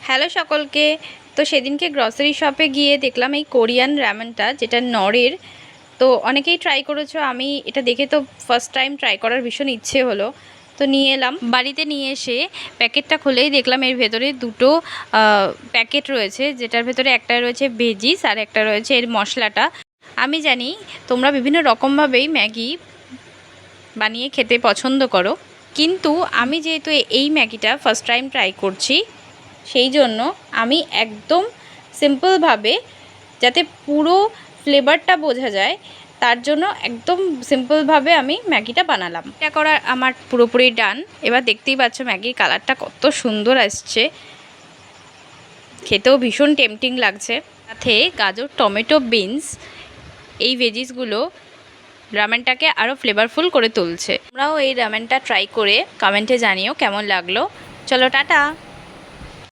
Hello সকলকে। তো সেদিনকে গ্রসারি শপে গিয়ে দেখলাম এই কোরিয়ান র্যামেনটা, যেটা নরের। তো অনেকেই ট্রাই করেছো, আমি এটা দেখে তো ফার্স্ট টাইম ট্রাই করার ভীষণ ইচ্ছে হলো। তো নিয়ে এলাম, বাড়িতে নিয়ে এসে প্যাকেটটা খুলেই দেখলাম এর ভেতরে দুটো প্যাকেট রয়েছে, যেটার ভেতরে একটা রয়েছে ভেজিস আর একটা রয়েছে এর মশলাটা। আমি জানি তোমরা বিভিন্ন রকমভাবেই ম্যাগি বানিয়ে খেতে পছন্দ করো, কিন্তু আমি যেহেতু এই ম্যাগিটা ফার্স্ট টাইম ট্রাই করছি, সেই জন্য আমি একদম সিম্পলভাবে, যাতে পুরো ফ্লেভারটা বোঝা যায়, তার জন্য একদম সিম্পলভাবে আমি ম্যাগিটা বানালাম। এটা করার আমার পুরোপুরি ডান। এবার দেখতেই পাচ্ছ ম্যাগির কালারটা কত সুন্দর আসছে, খেতেও ভীষণ টেম্পটিং লাগছে। সাথে গাজর, টমেটো, বিনস, এই ভেজিসগুলো রামেনটাকে আরও ফ্লেভারফুল করে তুলছে। তোমরাও এই রামেনটা ট্রাই করে কমেন্টে জানিও কেমন লাগলো। চলো টাটা।